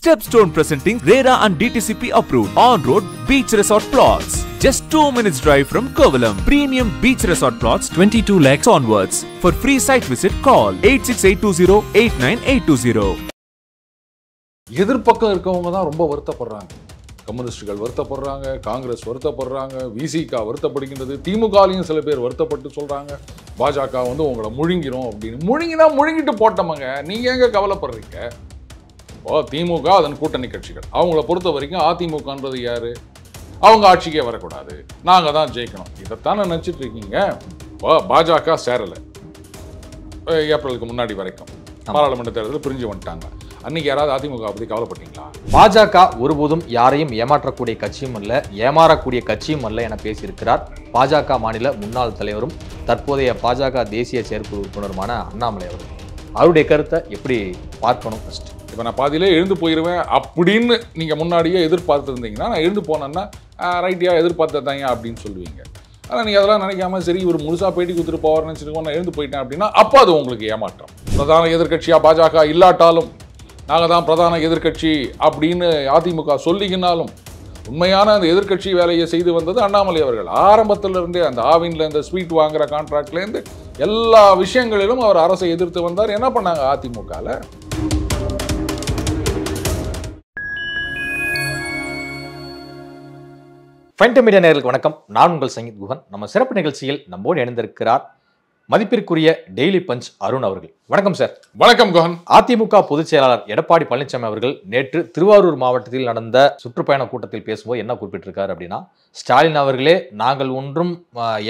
Stepstone presenting RERA and DTCP approved on-road beach resort plots. Just 2 minutes drive from Kovalam. Premium beach resort plots 22 lakhs onwards. For free site visit, call 8682089820. எதிர்பக்கம் இருக்கவங்க தான் ரொம்ப வருத்தப்படுறாங்க. கம்யூனிஸ்டுகள் வருத்தப்படுறாங்க, காங்கிரஸ் வருத்தப்படுறாங்க, விசிகா வருத்தப்படுகின்றது, திமுகலையும் சில பேர் வருத்தப்பட்டு சொல்றாங்க பாஜக வந்து உங்களை முழுங்கிரும் அப்படின்னு. முழுங்கிட்டு போட்டோமங்க, நீங்க எங்க கவலைப்படுறீங்க? இப்போ திமுக அதன் கூட்டணி கட்சிகள் அவங்கள பொறுத்த வரைக்கும் அதிமுகன்றது யாரு? அவங்க ஆட்சிக்கே வரக்கூடாது, நாங்க தான் ஜெயிக்கணும், இதைத்தானே நினைச்சிட்டு இருக்கீங்க. பாஜக சேரலை ஏப்ரலுக்கு முன்னாடி வரைக்கும், பாராளுமன்ற தேர்தலில் பிரிஞ்சு வந்துட்டாங்க. அன்னைக்கு யாராவது அதிமுக பத்தி கவலைப்பட்டீங்களா? பாஜக ஒருபோதும் யாரையும் ஏமாற்றக்கூடிய கட்சியும் அல்ல, ஏமாறக்கூடிய கட்சியும் அல்ல என பேசியிருக்கிறார் பாஜக மாநில முன்னாள் தலைவரும் தற்போதைய பாஜக தேசிய செயற்குழு உறுப்பினருமான அண்ணாமலை அவர்கள். அவருடைய கருத்தை எப்படி பார்க்கணும்? ஃபர்ஸ்ட், இப்போ நான் பாதியிலே எழுந்து போயிடுவேன் அப்படின்னு நீங்கள் முன்னாடியே எதிர்பார்த்துருந்தீங்கன்னா, நான் எழுந்து போனேன்னா ரைட்டியா எதிர்பார்த்ததாங்க அப்படின்னு சொல்லுவீங்க. ஆனால் நீங்கள் அதெல்லாம் நினைக்காம சரி இவர் முழுசாக பேட்டி கொடுத்துட்டு போவார்னு நினச்சிருக்கோம், நான் எழுந்து போயிட்டேன் அப்படின்னா அப்போ அது உங்களுக்கு ஏமாற்றம். பிரதான எதிர்கட்சியாக பாஜக இல்லாட்டாலும் நாங்கள் தான் பிரதான எதிர்கட்சி அப்படின்னு அதிமுக சொல்லிக்கினாலும் உண்மையான அந்த எதிர்கட்சி வேலையை செய்து வந்தது அண்ணாமலை அவர்கள். ஆரம்பத்திலிருந்தே அந்த ஆவின்ல இந்த ஸ்வீட் வாங்குற கான்ட்ராக்ட்லேருந்து எல்லா விஷயங்களிலும் அவர் அரசை எதிர்த்து வந்தார். என்ன பண்ணாங்க அதிமுகவில்? ஃபைன் மீடியா நேயர்களுக்கு வணக்கம். நான் உங்கள் சங்கீத் குஹன். நம்ம சிறப்பு நிகழ்ச்சியில் நம்மோடு இணைந்திருக்கிறார் மதிப்பிற்குரிய டெய்லி பஞ்ச் அருண் அவர்கள். வணக்கம் சார். வணக்கம் குஹன். அதிமுக பொதுச் செயலாளர் எடப்பாடி பழனிசாமி அவர்கள் நேற்று திருவாரூர் மாவட்டத்தில் நடந்த சுற்றுப்பயண கூட்டத்தில் பேசும்போது என்ன குறிப்பிட்டிருக்காரு அப்படின்னா, ஸ்டாலின் அவர்களே நாங்கள் ஒன்றும்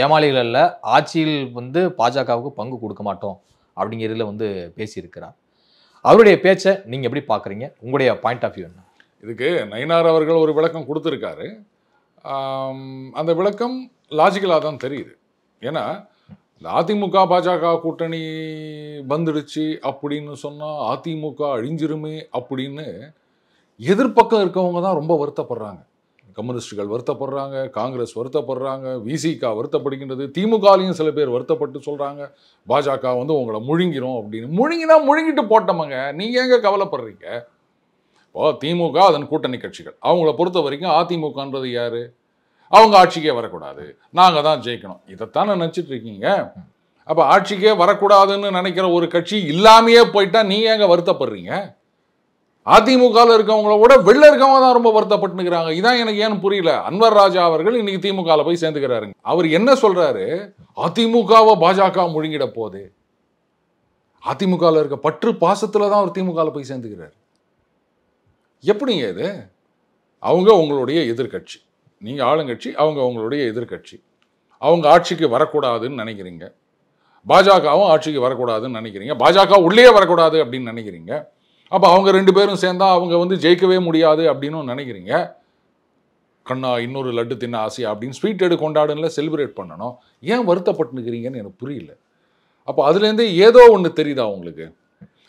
ஏமாளிகள் அல்ல, ஆட்சியில் பாஜகவுக்கு பங்கு கொடுக்க மாட்டோம் அப்படிங்கிறதுல பேசியிருக்கிறார். அவருடைய பேச்சை நீங்க எப்படி பாக்குறீங்க? உங்களுடைய பாயிண்ட் ஆஃப் வியூ என்ன? இதுக்கு நயினார் அவர்கள் ஒரு விளக்கம் கொடுத்துருக்காரு. அந்த விளக்கம் லாஜிக்கலாக தான் தெரியுது. ஏன்னா அதிமுக பாஜக கூட்டணி வந்துடுச்சு அப்படின்னு சொன்னால் அதிமுக அழிஞ்சிருமே அப்படின்னு எதிர்பக்கம் இருக்கவங்க தான் ரொம்ப வருத்தப்படுறாங்க. கம்யூனிஸ்டுகள் வருத்தப்படுறாங்க, காங்கிரஸ் வருத்தப்படுறாங்க, விசிகா வருத்தப்படுகின்றது, திமுகலையும் சில பேர் வருத்தப்பட்டு சொல்கிறாங்க பாஜக வந்து உங்களை முழுங்கிரும் அப்படின்னு. முழுங்கிட்டு போட்டோமங்க, நீங்கள் எங்கே கவலைப்படுறீங்க? இப்போ திமுக அதன் கூட்டணி கட்சிகள் அவங்கள பொறுத்த வரைக்கும் அதிமுகன்றது யாரு? அவங்க ஆட்சிக்கே வரக்கூடாது, நாங்கள் தான் ஜெயிக்கணும், இதைத்தானே நினச்சிட்டு இருக்கீங்க. அப்போ ஆட்சிக்கே வரக்கூடாதுன்னு நினைக்கிற ஒரு கட்சி இல்லாமையே போயிட்டா நீங்கள் எங்கே வருத்தப்படுறீங்க? அதிமுகவில் இருக்கவங்கள விட வெளில இருக்கவங்க தான் ரொம்ப வருத்தப்பட்டுக்கிறாங்க. இதான் எனக்கு ஏன்னு புரியல. அன்வர் ராஜா அவர்கள் இன்னைக்கு திமுகவில் போய் சேர்ந்துக்கிறாருங்க. அவர் என்ன சொல்றாரு? அதிமுகவை பாஜக முழுங்கிட போகுது. அதிமுகவில் இருக்க பற்று பாசத்தில் தான் அவர் திமுகவில் போய் சேர்ந்துக்கிறார். எப்படிங்க இது? அவங்க உங்களுடைய எதிர்கட்சி, நீங்கள் ஆளுங்கட்சி, அவங்க உங்களுடைய எதிர்கட்சி. அவங்க ஆட்சிக்கு வரக்கூடாதுன்னு நினைக்கிறீங்க, பாஜகவும் ஆட்சிக்கு வரக்கூடாதுன்னு நினைக்கிறீங்க, பாஜக உள்ளே வரக்கூடாது அப்படின்னு நினைக்கிறீங்க. அப்போ அவங்க ரெண்டு பேரும் சேர்ந்தா அவங்க ஜெயிக்கவே முடியாது அப்படின்னு நினைக்கிறீங்க. கண்ணா இன்னொரு லட்டு தின்ன ஆசையா அப்படின்னு ஸ்வீட் எடு கொண்டாடுன்னு செலிப்ரேட் பண்ணணும். ஏன் வருத்தப்பட்டுக்கிறீங்கன்னு எனக்கு புரியல. அப்போ அதுலேருந்தே ஏதோ ஒன்று தெரியுதா உங்களுக்கு?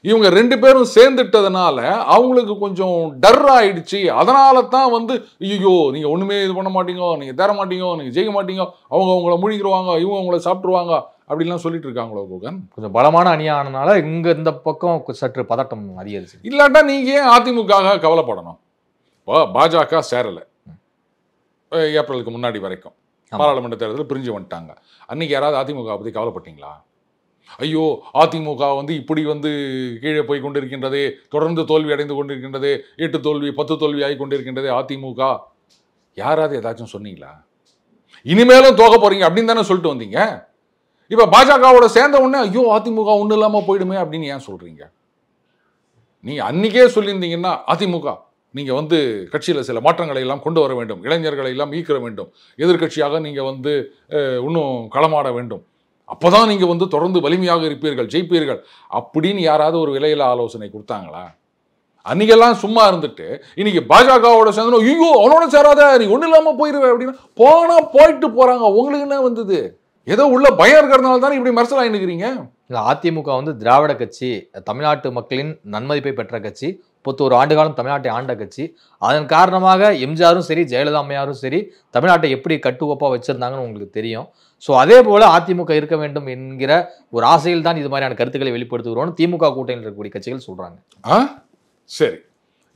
இவங்க ரெண்டு பேரும் சேர்ந்துட்டதுனால அவங்களுக்கு கொஞ்சம் டர் ஆயிடுச்சு. அதனால தான் ஐயோ நீங்கள் ஒன்றுமே இது பண்ண மாட்டீங்க, நீங்கள் தர மாட்டீங்க, நீங்கள் ஜெயிக்க மாட்டீங்க, அவங்க உங்களை முழிக்கிடுவாங்க, இவங்க உங்களை சாப்பிட்ருவாங்க அப்படின்லாம் சொல்லிட்டு இருக்காங்களோ குகன்? கொஞ்சம் பலமான அணியானனால இந்த பக்கம் சற்று பதட்டம் அதிகரிச்சு. இல்லாட்டா நீங்க ஏன் அதிமுக கவலைப்படணும்? பாஜக சேரலை ஏப்ரலுக்கு முன்னாடி வரைக்கும், பாராளுமன்ற தேர்தலில் பிரிஞ்சு வந்துட்டாங்க. அன்னைக்கு யாராவது அதிமுக பற்றி கவலைப்பட்டீங்களா? ஐயோ அதிமுக இப்படி கீழே போய் கொண்டிருக்கின்றதே, தொடர்ந்து தோல்வி அடைந்து கொண்டிருக்கின்றதே, 8 தோல்வி 10 தோல்வி ஆகி கொண்டிருக்கின்றதே அதிமுக, யாராவது ஏதாச்சும் சொன்னீங்களா? இனிமேலும் தோக்க போறீங்க அப்படின்னு தானே சொல்லிட்டு வந்தீங்க. இப்போ பாஜகவோட சேர்ந்த உடனே ஐயோ அதிமுக ஒன்றும் இல்லாமல் போயிடுமே அப்படின்னு ஏன் சொல்றீங்க? நீங்க அன்னைக்கே சொல்லியிருந்தீங்கன்னா அதிமுக நீங்கள் கட்சியில் சில மாற்றங்களை எல்லாம் கொண்டு வர வேண்டும், இளைஞர்களை எல்லாம் ஈர்க்க வேண்டும், எதிர்கட்சியாக நீங்கள் இன்னும் களமாட வேண்டும், அப்போதான் நீங்கள் தொடர்ந்து வலிமையாக இருப்பீர்கள், ஜெயிப்பீர்கள் அப்படின்னு யாராவது ஒரு விலையில ஆலோசனை கொடுத்தாங்களா? அன்னைக்கெல்லாம் சும்மா இருந்துட்டு இன்னைக்கு பாஜகவோட சேர்ந்து ஐயோ அவனோட சேராத நீ ஒன்றும் இல்லாமல் போயிடுவேன் அப்படின்னு போயிட்டு போறாங்க. உங்களுக்கு என்ன வந்தது? ஏதோ உள்ள பயம் இருக்கிறதுனால தானே இப்படி மரசல் ஆயினுக்கிறீங்க. அதிமுக திராவிட கட்சி, தமிழ்நாட்டு மக்களின் நன்மதிப்பை பெற்ற கட்சி, 31 ஆண்டு காலம் தமிழ்நாட்டை ஆண்ட கட்சி. அதன் காரணமாக எம்ஜிஆரும் சரி, ஜெயலலிதா அம்மையாரும் சரி, தமிழ்நாட்டை எப்படி கட்டுக்கோப்பா வச்சிருந்தாங்கன்னு உங்களுக்கு தெரியும். ஸோ அதே போல அதிமுக இருக்க வேண்டும் என்கிற ஒரு ஆசையில் தான் இது மாதிரியான கருத்துக்களை வெளிப்படுத்துகிறோம் திமுக கூட்டணியில் இருக்கக்கூடிய கட்சிகள் சொல்றாங்க. சரி,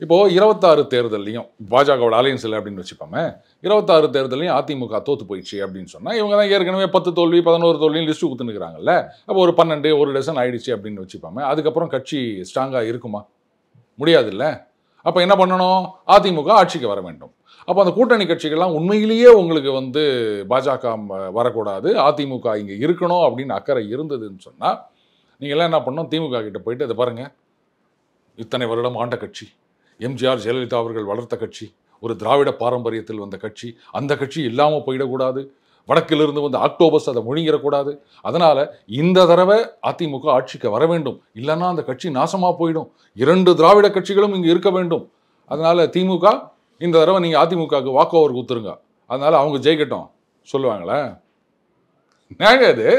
இப்போது 26 தேர்தலையும் பாஜகவோட அலையன்ஸ் இல்லை அப்படின்னு வச்சுப்போமே, 26 தேர்தலையும் அதிமுக தோற்று போயிடுச்சு அப்படின்னு சொன்னால் இவங்க தான் ஏற்கனவே 10 தோல்வி 11 தோல்வியும் லிஸ்ட்டு கொடுத்துருக்குறாங்கல்ல. அப்போ ஒரு 12 ஒரு டசன் ஆயிடுச்சு அப்படின்னு வச்சுப்போமே, அதுக்கப்புறம் கட்சி ஸ்ட்ராங்காக இருக்குமா? முடியாதுல்ல. அப்போ என்ன பண்ணணும்? அதிமுக ஆட்சிக்கு வர வேண்டும். அப்போ அந்த கூட்டணி கட்சிகள்லாம் உண்மையிலேயே உங்களுக்கு பாஜக வரக்கூடாது, அதிமுக இங்கே இருக்கணும் அப்படின்னு அக்கறை இருந்ததுன்னு சொன்னால் நீங்கள் எல்லாம் என்ன பண்ணணும்? திமுக கிட்ட போயிட்டு அதை பாருங்கள், இத்தனை வருடம் ஆண்ட கட்சி, எம்ஜிஆர் ஜெயலலிதா அவர்கள் வளர்த்த கட்சி, ஒரு திராவிட பாரம்பரியத்தில் வந்த கட்சி, அந்த கட்சி இல்லாமல் போயிடக்கூடாது, வடக்கிலிருந்து வந்து அக்டோபஸ் அதை முழுங்கிடக்கூடாது, அதனால் இந்த தடவை அதிமுக ஆட்சிக்கு வர வேண்டும், இல்லைன்னா அந்த கட்சி நாசமாக போயிடும், 2 திராவிட கட்சிகளும் இங்கே இருக்க வேண்டும், அதனால் திமுக இந்த தடவை நீங்கள் அதிமுகவுக்கு வாக் ஓவர் கொடுத்துருங்க, அதனால் அவங்க ஜெயிக்கட்டும் சொல்லுவாங்களே? ஏங்க இது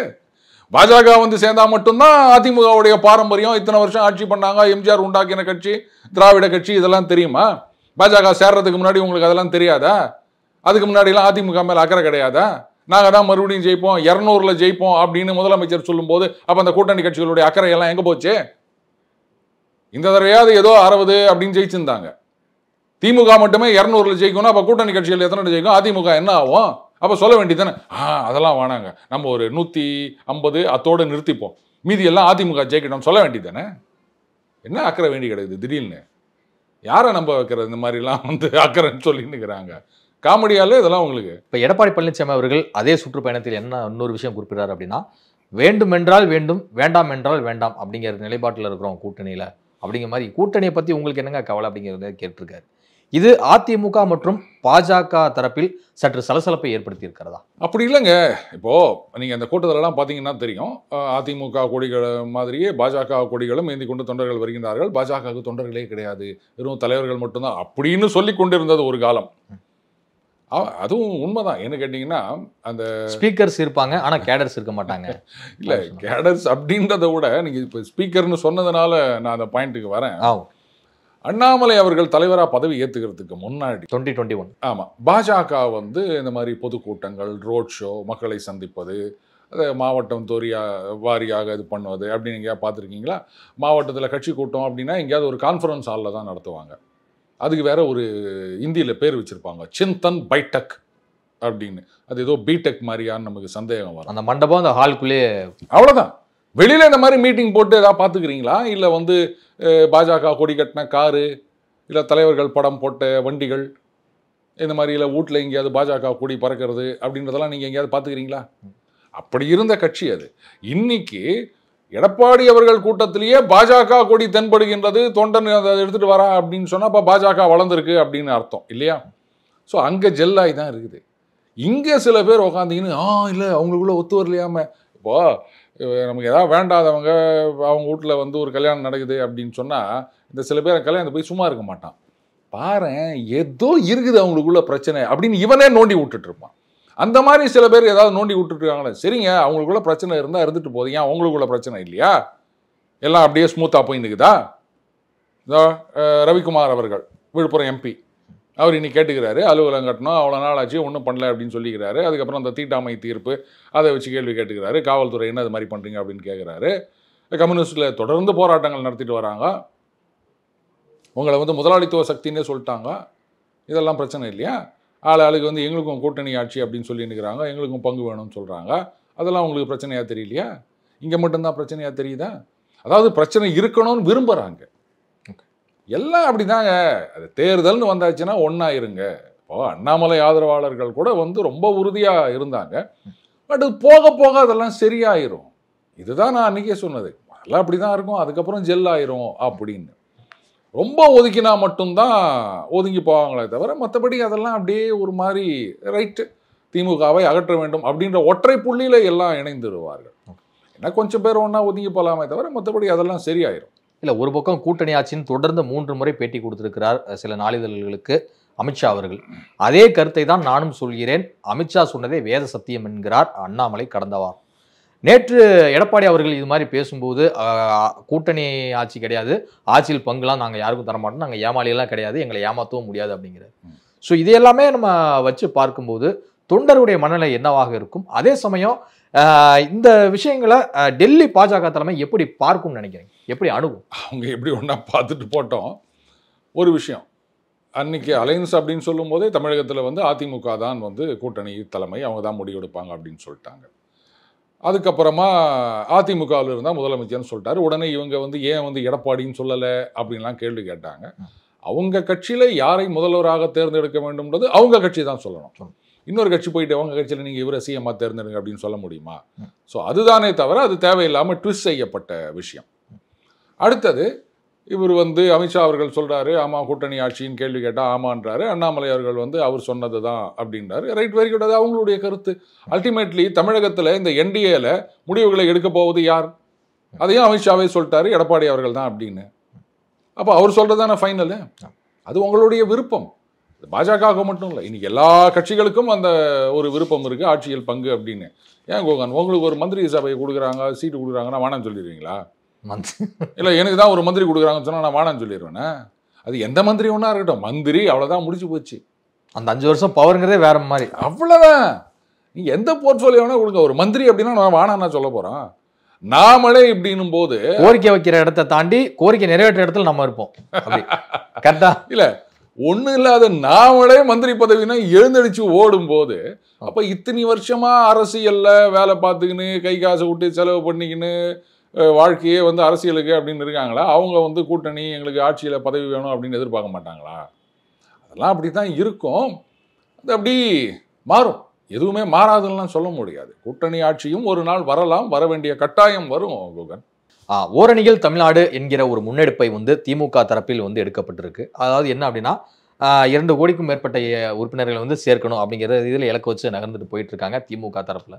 பாஜக வந்து சேர்ந்தா மட்டும்தான் அதிமுகவுடைய பாரம்பரியம், இத்தனை வருஷம் ஆட்சி பண்ணாங்க, எம்ஜிஆர் உண்டாக்கின கட்சி, திராவிட கட்சி, இதெல்லாம் தெரியுமா? பாஜக சேர்றதுக்கு முன்னாடி உங்களுக்கு அதெல்லாம் தெரியாதா? அதுக்கு முன்னாடிலாம் அதிமுக மேலே அக்கறை கிடையாதா? நாங்கள் தான் மறுபடியும் ஜெயிப்போம், 200ல் ஜெயிப்போம் அப்படின்னு முதலமைச்சர் சொல்லும்போது அப்போ அந்த கூட்டணி கட்சிகளுடைய அக்கறை எல்லாம் எங்கே போச்சு? இந்த தடவையாவது ஏதோ 60 அப்படின்னு ஜெயிச்சிருந்தாங்க. திமுக மட்டுமே 200ல் ஜெயிக்கணும், அப்போ கூட்டணி கட்சிகள் எத்தனை ஜெயிக்கும்? அதிமுக என்ன ஆகும்? அப்போ சொல்ல வேண்டியதானே, அதெல்லாம் வேணாங்க, நம்ம ஒரு 150 அத்தோடு நிறுத்திப்போம், மீதி எல்லாம் அதிமுக ஜெயிக்கணும் சொல்ல வேண்டியதானே? என்ன அக்கறை வேண்டி கிடக்குது திடீர்னு? யாரை நம்ப வைக்கிறது? இந்த மாதிரிலாம் வந்து அக்கறைன்னு சொல்லின்னு இருக்கிறாங்க. காமெடியாலே இதெல்லாம் உங்களுக்கு. இப்போ எடப்பாடி பழனிசாமி அவர்கள் அதே சுற்றுப்பயணத்தில் என்ன இன்னொரு விஷயம் குறிப்பிட்டார் அப்படின்னா, வேண்டுமென்றால் வேண்டும், வேண்டாம் என்றால் வேண்டாம் அப்படிங்கிற நிலைப்பாட்டில் இருக்கிறோம் கூட்டணியில் அப்படிங்கிற மாதிரி. கூட்டணியை பற்றி உங்களுக்கு என்னங்க கவலை அப்படிங்கிறத கேட்டிருக்காரு. இது அதிமுக மற்றும் பாஜக தரப்பில் சற்று சலசலப்பை ஏற்படுத்தி இருக்கிறதா? அப்படி இல்லைங்க. இப்போ நீங்க அந்த கூட்டத்திலலாம் பார்த்தீங்கன்னா தெரியும், அதிமுக கொடிகள் மாதிரியே பாஜக கொடிகளும் ஏந்தி கொண்டு தொண்டர்கள் வருகின்றார்கள். பாஜகவுக்கு தொண்டர்களே கிடையாது, வெறும் தலைவர்கள் மட்டும்தான் அப்படின்னு சொல்லி கொண்டிருந்தது ஒரு காலம். அதுவும் உண்மைதான். என்ன கேட்டீங்கன்னா, அந்த ஸ்பீக்கர்ஸ் இருப்பாங்க, ஆனா கேடர்ஸ் இருக்க மாட்டாங்க. இல்ல, கேடர்ஸ் அப்படின்றத விட நீங்க இப்போ ஸ்பீக்கர்னு சொன்னதுனால நான் அந்த பாயிண்ட்டுக்கு வரேன். அண்ணாமலை அவர்கள் தலைவராக பதவி ஏற்றுக்கிறதுக்கு முன்னாடி 2021 ஆமாம், பாஜக வந்து இந்த மாதிரி பொதுக்கூட்டங்கள், ரோட் ஷோ, மக்களை சந்திப்பது, அதை மாவட்டம் வாரியாக இது பண்ணுவது அப்படின்னு எங்கேயாவது பார்த்துருக்கீங்களா? மாவட்டத்தில் கட்சி கூட்டம் அப்படின்னா எங்கேயாவது ஒரு கான்ஃபரன்ஸ் ஹாலில் தான் நடத்துவாங்க. அதுக்கு வேற ஒரு இந்தியில் பேர் வச்சுருப்பாங்க, சிந்தன் பைடெக் அப்படின்னு. அது ஏதோ பிடெக் மாதிரியான்னு நமக்கு சந்தேகம் வரும். அந்த மண்டபம் அந்த ஹாலுக்குள்ளே அவ்வளோதான். வெளியில் இந்த மாதிரி மீட்டிங் போட்டு ஏதாவது பார்த்துக்கிறீங்களா? இல்லை வந்து பாஜக கொடி கட்டின காரு, இல்லை தலைவர்கள் படம் போட்ட வண்டிகள், இந்த மாதிரி இல்லை வீட்டில் எங்கேயாவது பாஜக கொடி பறக்கிறது அப்படின்றதெல்லாம் நீங்கள் எங்கேயாவது பார்த்துக்கிறீங்களா? அப்படி இருந்த கட்சி அது. இன்னைக்கு எடப்பாடி அவர்கள் கூட்டத்திலேயே பாஜக கொடி தென்படுகின்றது, தொண்டன் அதை எடுத்துகிட்டு வரா அப்படின்னு சொன்னால் அப்போ பாஜக வளர்ந்துருக்கு அப்படின்னு அர்த்தம் இல்லையா? ஸோ அங்கே ஜெல்லாகி தான் இருக்குது. இங்கே சில பேர் உக்காந்திங்கன்னு இல்லை அவங்களுக்குள்ள ஒத்து வரலையாம, இப்போது நமக்கு ஏதாவது வேண்டாதவங்க அவங்க வீட்டில் வந்து ஒரு கல்யாணம் நடக்குது அப்படின்னு சொன்னால் இந்த சில பேர் கல்யாணத்தை போய் சும்மா இருக்க மாட்டான். பாரு ஏதோ இருக்குது அவங்களுக்குள்ள பிரச்சனை அப்படின்னு இவனே நோண்டி விட்டுட்ருப்பான். அந்த மாதிரி சில பேர் ஏதாவது நோண்டி விட்டுட்ருக்காங்களே, சரிங்க, அவங்களுக்குள்ள பிரச்சனை இருந்தால் இருந்துட்டு போகுது, ஏன் அவங்களுக்குள்ள பிரச்சனை இல்லையா? எல்லாம் அப்படியே ஸ்மூத்தாக போயிருந்துக்குதா? இதோ ரவிக்குமார் அவர்கள், விழுப்புரம் எம்பி, அவர் இன்னைக்கு கேட்டுக்கிறாரு, அலுவலகம் கட்டணும், அவ்வளோ நாள் ஆச்சு ஒன்றும் பண்ணல அப்படின்னு சொல்லிக்கிறாரு. அதுக்கப்புறம் அந்த தீட்டாமை தீர்ப்பு அதை வச்சு கேள்வி கேட்டுக்கிறாரு. காவல்துறை என்ன அது மாதிரி பண்ணுறீங்க அப்படின்னு கேட்குறாரு. கம்யூனிஸ்டில் தொடர்ந்து போராட்டங்கள் நடத்திட்டு வராங்க, உங்களை வந்து முதலாளித்துவ சக்தின்னே சொல்லிட்டாங்க, இதெல்லாம் பிரச்சனை இல்லையா? ஆளுக்கு வந்து எங்களுக்கும் கூட்டணி ஆட்சி அப்படின்னு சொல்லின்னுக்கிறாங்க, எங்களுக்கும் பங்கு வேணும்னு சொல்கிறாங்க, அதெல்லாம் உங்களுக்கு பிரச்சனையாக தெரியலையா? இங்கே மட்டும்தான் பிரச்சனையாக தெரியுதா? அதாவது பிரச்சனை இருக்கணும்னு விரும்புகிறாங்க எல்லாம். அப்படிதாங்க, அது தேர்தல்னு வந்தாச்சுன்னா ஒன்றா இருங்க. இப்போ அண்ணாமலை ஆதரவாளர்கள் கூட வந்து ரொம்ப உறுதியாக இருந்தாங்க. பட் போக போக அதெல்லாம் சரியாயிரும். இதுதான் நான் அன்றைக்கே சொன்னது, அதெல்லாம் அப்படி தான் இருக்கும், அதுக்கப்புறம் ஜெல் ஆயிரும் அப்படின்னு. ரொம்ப ஒதுக்கினா மட்டும்தான் ஒதுங்கி போவாங்களே தவிர மற்றபடி அதெல்லாம் அப்படியே ஒரு மாதிரி ரைட்டு, திமுகவை அகற்ற வேண்டும் அப்படின்ற ஒற்றை புள்ளியில் எல்லாம் இணைந்துருவார்கள். ஏன்னா கொஞ்சம் பேர் ஒன்றா ஒதுங்கி போகலாமே தவிர மற்றபடி அதெல்லாம் சரியாயிரும். இல்லை, ஒரு பக்கம் கூட்டணி ஆட்சின்னு தொடர்ந்து 3 முறை பேட்டி கொடுத்திருக்கிறார் சில நாளிதழ்களுக்கு அமித்ஷா அவர்கள். அதே கருத்தை தான் நானும் சொல்கிறேன், அமித்ஷா சொன்னதே வேத சத்தியம் என்கிறார் அண்ணாமலை கடந்த வாரம். நேற்று எடப்பாடி அவர்கள் இது மாதிரி பேசும்போது கூட்டணி ஆட்சி கிடையாது, ஆட்சியில் பங்குலாம் நாங்கள் யாருக்கும் தரமாட்டோம், நாங்கள் ஏமாளியெல்லாம் கிடையாது, எங்களை ஏமாற்றவும் முடியாது அப்படிங்கிறார். ஸோ இதையெல்லாமே நம்ம வச்சு பார்க்கும்போது தொண்டருடைய மனநிலை என்னவாக இருக்கும்? அதே சமயம் இந்த விஷயங்களை டெல்லி பாஜக தலைமை எப்படி பார்க்கும்னு நினைக்கிறீங்க? எப்படி அணுகும்? அவங்க எப்படி ஒன்றா பார்த்துட்டு போட்டோம். ஒரு விஷயம், அன்னைக்கு அலையன்ஸ் அப்படின்னு சொல்லும் போதே தமிழகத்தில் வந்து அதிமுக தான் வந்து கூட்டணி தலைமை, அவங்க தான் முடிவெடுப்பாங்க அப்படின்னு சொல்லிட்டாங்க. அதுக்கப்புறமா அதிமுகவில் இருந்தால் முதலமைச்சர்னு சொல்லிட்டாரு. உடனே இவங்க வந்து ஏன் வந்து எடப்பாடின்னு சொல்லலை அப்படின்லாம் கேள்வி கேட்டாங்க. அவங்க கட்சியில் யாரை முதல்வராக தேர்ந்தெடுக்க வேண்டும்ன்றது அவங்க கட்சி தான் சொல்லணும். இன்னொரு கட்சி போயிட்டு அவங்க கட்சியில் நீங்கள் இவரை சிஎம்மாக தேர்ந்தெடுங்க அப்படின்னு சொல்ல முடியுமா? ஸோ அதுதானே தவிர அது தேவையில்லாமல் ட்விஸ்ட் செய்யப்பட்ட விஷயம். அடுத்தது இவர் வந்து அமித்ஷா அவர்கள் சொல்கிறாரு ஆமாம் கூட்டணி ஆட்சின்னு கேள்வி கேட்டால் ஆமான்றாரு. அண்ணாமலை அவர்கள் வந்து அவர் சொன்னது தான் அப்படின்றாரு. ரைட், வெரி குட், அது அவங்களுடைய கருத்து. அல்டிமேட்லி தமிழகத்தில் இந்த என்டிஏல முடிவுகளை எடுக்க போவது யார்? அதையும் அமித்ஷாவே சொல்லிட்டாரு, எடப்பாடி அவர்கள் தான் அப்படின்னு. அப்போ அவர் சொல்கிறது தானே ஃபைனலு. அது உங்களுடைய விருப்பம். பாஜகவுக்கு மட்டும் இல்லை, இன்னைக்கு எல்லா கட்சிகளுக்கும் அந்த ஒரு விருப்பம் இருக்குது, ஆட்சியில் பங்கு அப்படின்னு. ஏன் கோகன், உங்களுக்கு ஒரு மந்திரி சபையை கொடுக்குறாங்க, சீட்டு கொடுக்குறாங்கன்னா வேணான்னு சொல்லிடுவீங்களா? இல்லை எனக்கு தான் ஒரு மந்திரி கொடுக்குறாங்கன்னு சொன்னால் நான் வேணான்னு சொல்லிடுவேனே. அது எந்த மந்திரி ஒன்றா இருக்கட்டும், மந்திரி அவ்வளோதான், முடிச்சு போச்சு. அந்த 5 வருஷம் பவருங்கிறதே வேற மாதிரி, அவ்வளோதான். நீ எந்த போர்ட்ஃபோலியோனா கொடுங்க, ஒரு மந்திரி அப்படின்னா நான் வேணான்னா சொல்ல போகிறோம். நாமளே இப்படின்னும் போது கோரிக்கை வைக்கிற இடத்தை தாண்டி கோரிக்கை நிறைவேற்ற இடத்துல நம்ம இருப்போம். கரெக்டா? இல்லை, ஒன்றும் இல்லாத நாமளே மந்திரி பதவினா எழுந்தடிச்சு ஓடும் போது, அப்போ இத்தனை வருஷமா அரசியல்ல வேலை பார்த்துக்கின்னு கை காசை விட்டு செலவு பண்ணிக்கின்னு வாழ்க்கையே வந்து அரசியலுக்கு அப்படின்னு இருக்காங்களா? அவங்க வந்து கூட்டணி எங்களுக்கு ஆட்சியில் பதவி வேணும் அப்படின்னு எதிர்பார்க்க மாட்டாங்களா? அதெல்லாம் அப்படி தான் இருக்கும். அது அப்படி மாறும், எதுவுமே மாறாதுன்னு சொல்ல முடியாது. கூட்டணி ஆட்சியும் ஒரு நாள் வரலாம், வர வேண்டிய கட்டாயம் வரும். குகன், ஓரணிகள் தமிழ்நாடு என்கிற ஒரு முன்னெடுப்பை வந்து திமுக தரப்பில் வந்து எடுக்கப்பட்டிருக்கு. அதாவது என்ன அப்படின்னா 2 கோடிக்கும் மேற்பட்ட உறுப்பினர்களை வந்து சேர்க்கணும் அப்படிங்கிற இதில் இலக்கு வச்சு நகர்ந்துட்டு போயிட்டு இருக்காங்க திமுக தரப்புல.